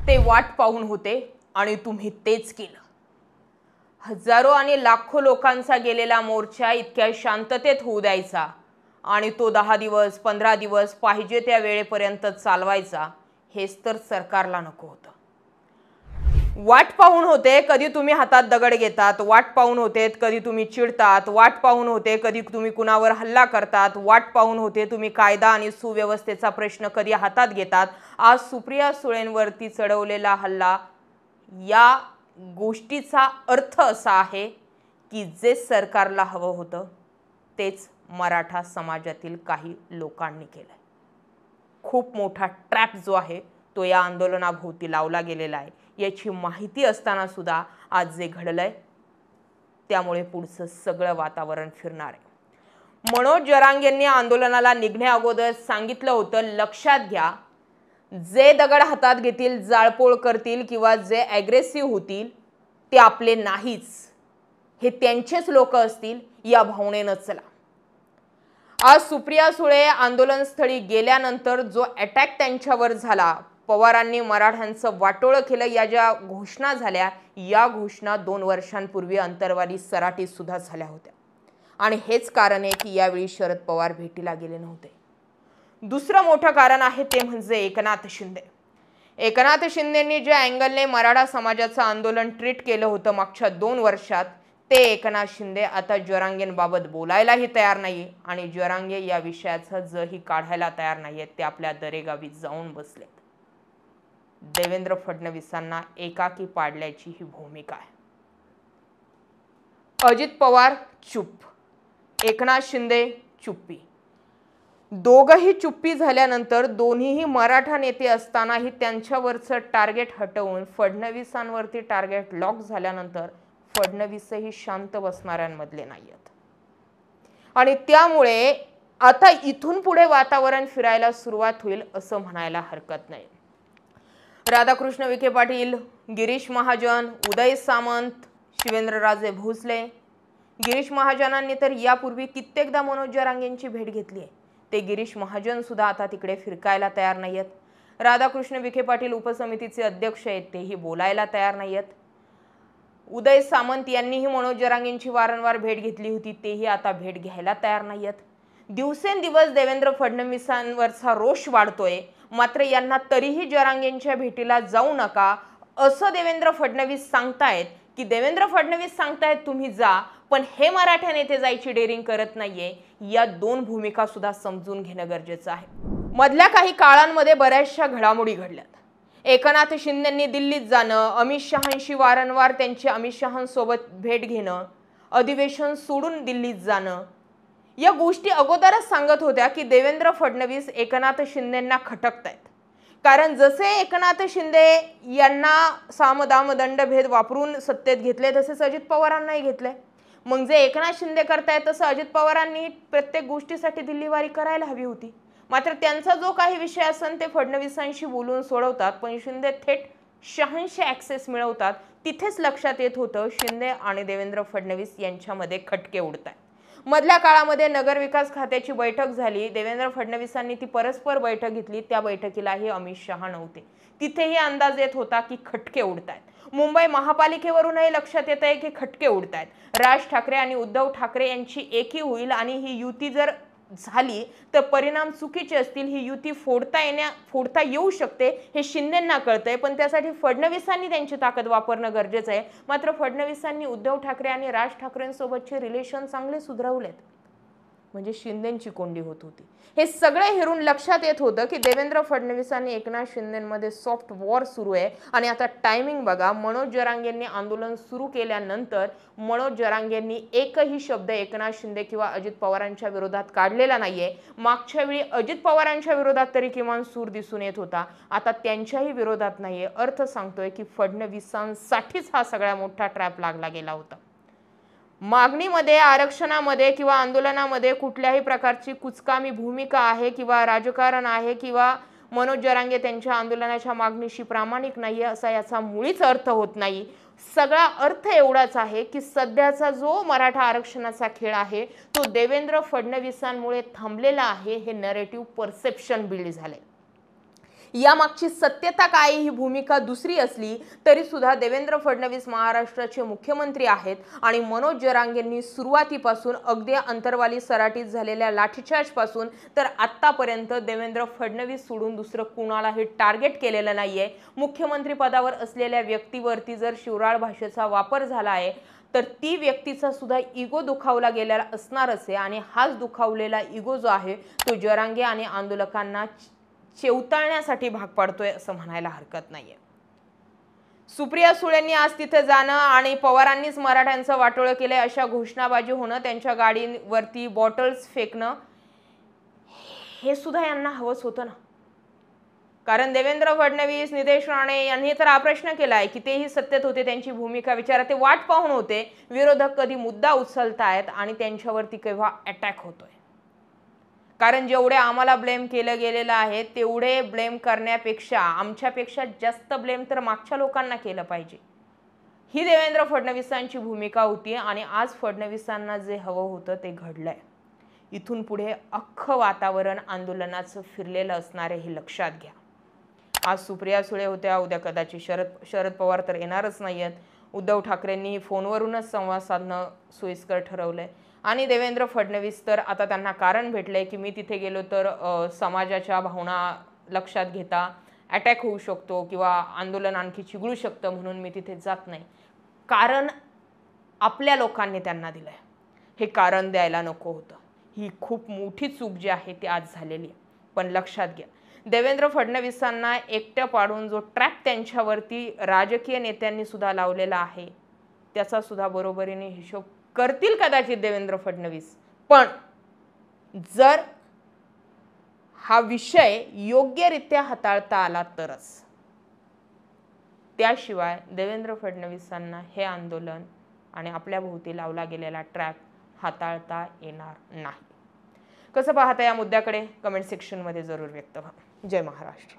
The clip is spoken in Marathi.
ते वाट पाहून होते आणि तुम्ही तेच केलं। हजारो आणि लाखो लोकांचा गेलेला मोर्चा इतक्या शांततेत होऊ द्यायचा आणि तो 10 दिवस 15 दिवस पाहिजे त्या वेळेपर्यंत चालवायचा, हेच तर सरकारला नको होतं। वाट पाहून होते कधी तुम्ही हातात दगड घेतात, वाट पाहून होते कधी तुम्ही चिडतात, वाट पाहून होते कधी तुम्ही कुणावर हल्ला करतात, वाट पाहून होते तुम्ही कायदा आणि सुव्यवस्थेचा प्रश्न कधी हातात घेतात। आज सुप्रिया सुळेंवरती चढवलेला हल्ला या गोष्टीचा अर्थ असा आहे की जे सरकारला हवं होतं तेच मराठा समाजातील काही लोकांनी केलं। खूप मोठा ट्रॅप जो आहे तो या आंदोलनाभोवती लावला गेलेला आहे, याची माहिती असताना सुद्धा आज जे घडलंय त्यामुळे पुढचं सगळं वातावरण फिरणार आहे। मनोज जरांगेंनी आंदोलनाला निघण्या अगोदर सांगितलं होतं, लक्षात घ्या, जे दगड हातात घेतील, जाळपोळ करतील किंवा जे ॲग्रेसिव्ह होतील ते आपले नाहीच, हे त्यांचेच लोक असतील, या भावनेनं चला। आज सुप्रिया सुळे आंदोलनस्थळी गेल्यानंतर जो अटॅक त्यांच्यावर झाला, पवारांनी मराठ्यांचं वाटोळं केलं, या ज्या घोषणा झाल्या, या घोषणा 2 वर्षांपूर्वी अंतरवाली सराटीत सुद्धा झाल्या होत्या आणि हेच कारण आहे की यावेळी शरद पवार भेटीला गेले नव्हते। दुसरं मोठं कारण आहे ते म्हणजे एकनाथ शिंदे। एकनाथ शिंदेंनी ज्या अँगलने मराठा समाजाचं आंदोलन ट्रीट केलं होतं मागच्या 2 वर्षात, ते एकनाथ शिंदे आता जरांगेंबाबत बोलायलाही तयार नाही आणि जरांगे या विषयाचं जही काढायला तयार नाहीयेत, ते आपल्या दरेगावी जाऊन बसलेत। देवेंद्र फडणवीसांना एकाकी पाडल्याची ही भूमिका आहे। अजित पवार चुप, एकनाथ शिंदे चुप्पी। दोघंही चुप्पी झाल्यानंतर दोन्हीही मराठा नेते असतानाही त्यांच्यावरचं टार्गेट हटवून फडणवीसांवरती टार्गेट लॉक झाल्यानंतर फडणवीसही शांत बसणाऱ्यांमधले नाहीयेत आणि त्यामुळे आता इथून पुढे वातावरण फिरायला सुरुवात होईल असं म्हणायला हरकत नाही। राधाकृष्ण विखे पाटील, गिरीश महाजन, उदय सामंत, शिवेंद्रराजे भोसले, गिरीश महाजनांनी तर यापूर्वी कित्येकदा मनोज जरांगेंची भेट घेतली आहे। ते गिरीश महाजन सुद्धा आता तिकडे फिरकायला तयार नाहीयेत। राधाकृष्ण विखे पाटील उपसमितीचे अध्यक्ष आहेत, तेही बोलायला तयार नाहीयेत। उदय सामंत यांनीही मनोज जरांगेंची वारंवार भेट घेतली होती, तेही आता भेट घ्यायला तयार नाहीयेत। दिवसेंदिवस देवेंद्र फडणवीसांवरचा रोष वाढतोय, मात्र यांना तरीही जरांगेंच्या भेटीला जाऊ नका असं देवेंद्र फडणवीस सांगतायत की देवेंद्र फडणवीस सांगतायत तुम्ही जा, पण हे मराठा नेते जायची डेअरिंग करत नाहीये। या 2 भूमिका सुद्धा समजून घेणं गरजेचं आहे। मधल्या काही काळांमध्ये बऱ्याचशा घडामोडी घडल्यात। एकनाथ शिंदेंनी दिल्लीत जाणं, अमित शहांशी वारंवार त्यांची अमित शहांसोबत भेट घेणं, अधिवेशन सोडून दिल्लीत जाणं, या गोष्टी अगोदरच सांगत होत्या की देवेंद्र फडणवीस एकनाथ शिंदेंना खटकतायत। कारण जसे एकनाथ शिंदे यांना सामदाम दंडभेद वापरून सत्तेत घेतले, तसेच अजित पवारांनाही घेतले। मग जे एकनाथ शिंदे करतायत तसं अजित पवारांनी प्रत्येक गोष्टीसाठी दिल्लीवारी करायला हवी होती। मात्र त्यांचा जो काही विषय असेल ते फडणवीसांशी बोलून सोडवतात, पण शिंदे थेट शहांशी ॲक्सेस मिळवतात। तिथेच लक्षात येत होतं शिंदे आणि देवेंद्र फडणवीस यांच्यामध्ये खटके उडतायत। मधल्या काळामध्ये नगरविकास खात्याची बैठक झाली, देवेंद्र फडणवीसांनी ती परस्पर बैठक घेतली, त्या बैठकीलाही अमित शहा नव्हते। तिथेही अंदाज येत होता की खटके उडतायत। मुंबई महापालिकेवरूनही लक्षात येत आहे की खटके उडतायत। राज ठाकरे आणि उद्धव ठाकरे यांची एकी होईल आणि ही युती जर झाली तर परिणाम चुकीचे असतील, ही युती फोडता येऊ शकते हे शिंदेंना कळतंय, पण त्यासाठी फडणवीसांनी त्यांची ताकद वापरणं गरजेचं आहे। मात्र फडणवीसांनी उद्धव ठाकरे आणि राज ठाकरेंसोबतचे रिलेशन चांगले सुधारवलेत, म्हणजे शिंदेंची कोंडी होत होती। हे सगळे हेरून लक्षात येत होतं की देवेंद्र फडणवीस आणि एकनाथ शिंदेंमध्ये सॉफ्ट वॉर सुरू आहे आणि आता टायमिंग बघा, मनोज जरांगेंनी आंदोलन सुरू केल्यानंतर मनोज जरांगेंनी एकही शब्द एकनाथ शिंदे किंवा अजित पवारांच्या विरोधात काढलेला नाहीये। मागच्या वेळी अजित पवारांच्या विरोधात तरी किमान सूर दिसून येत होता, आता त्यांच्याही विरोधात नाहीये। अर्थ सांगतोय की फडणवीसांसाठीच हा सगळा मोठा ट्रॅप लागला गेला होता। मागणीमध्ये, आरक्षणामध्ये किंवा आंदोलनामध्ये कुठल्याही प्रकारची कुचकामी भूमिका आहे किंवा राजकारण आहे किंवा मनोज जरांगे त्यांच्या आंदोलनाच्या मागणीशी प्रामाणिक नाहीये असा याचा मुळीच अर्थ होत नाही। सगळा अर्थ एवढाच आहे की सध्याचा जो मराठा आरक्षणाचा खेळ आहे तो देवेंद्र फडणवीसांमुळे थांबलेला आहे, हे नरेटिव्ह परसेप्शन बिल्ड झाले। यामागची सत्यता काय ही भूमिका दुसरी असली तरी सुद्धा देवेंद्र फडणवीस महाराष्ट्राचे मुख्यमंत्री आहेत आणि मनोज जरांगेंनी सुरुवातीपासून अगदी अंतरवाली सराटीत झालेल्या लाठीचार्ज पासून तर आतापर्यंत देवेंद्र फडणवीस सोडून दुसरं कुणालाही टार्गेट केलेलं नाहीये। मुख्यमंत्री पदावर असलेल्या व्यक्तीवरती जर शिवराळ भाषेचा वापर झाला आहे तर ती व्यक्तीचा सुद्धा इगो दुखावला गेलेला असणारच आहे आणि हाच दुखावलेला इगो जो आहे तो जरांगे आणि आंदोलकांना चेवताळण्यासाठी भाग पाडतोय असं म्हणायला हरकत नाहीये। सुप्रिया सुळेंनी आज तिथे जाणं आणि पवारांनीच मराठ्यांचं वाटोळं केलंय अशा घोषणाबाजी होणं, त्यांच्या गाडीवरती बॉटल्स फेकणं हे सुद्धा यांना हवंच होतं ना। कारण देवेंद्र फडणवीस, नितेश राणे यांनी तर हा प्रश्न केलाय की तेही सत्तेत होते, त्यांची भूमिका विचारा, ते वाट पाहून होते विरोधक कधी मुद्दा उचलतायत आणि त्यांच्यावरती केव्हा अटॅक होतोय। कारण जेवढे आम्हाला ब्लेम केलं गेलेलं आहे तेवढे ब्लेम करण्यापेक्षा आमच्यापेक्षा जास्त ब्लेम तर मागच्या लोकांना केलं पाहिजे, ही देवेंद्र फडणवीसांची भूमिका होती आणि आज फडणवीसांना जे हवं होतं ते घडलंय। इथून पुढे अख्खं वातावरण आंदोलनाचं फिरलेलं असणार आहे हे लक्षात घ्या। आज सुप्रिया सुळे होत्या, उद्या कदाचित शरद पवार तर येणारच नाहीयेत। उद्धव ठाकरेंनी फोनवरूनच संवाद साधणं सोयीस्कर ठरवलंय आणि देवेंद्र फडणवीस तर आता त्यांना कारण भेटलंय की मी तिथे गेलो तर समाजाच्या भावना लक्षात घेता अटॅक होऊ शकतो किंवा आंदोलन आणखी चिघळू शकतं, म्हणून मी तिथे जात नाही। कारण आपल्या लोकांनी त्यांना दिलंय, हे कारण द्यायला नको होतं। ही खूप मोठी चूक जी आहे ती आज झालेली आहे। पण लक्षात घ्या, देवेंद्र फडणवीसांना एकटं पाडून जो ट्रॅप त्यांच्यावरती राजकीय नेत्यांनी सुद्धा लावलेला आहे त्याचा सुद्धा बरोबरीने हिशोब करतील कदाचित देवेंद्र फडणवीस, पण जर हा विषय योग्यरित्या हाताळता आला तरच। त्याशिवाय देवेंद्र फडणवीसांना हे आंदोलन आणि आपल्या भोवती लावला गेलेला ट्रॅप हाताळता येणार नाही। कसं पाहता या मुद्द्याकडे कमेंट सेक्शनमध्ये जरूर व्यक्त व्हा। जय महाराष्ट्र।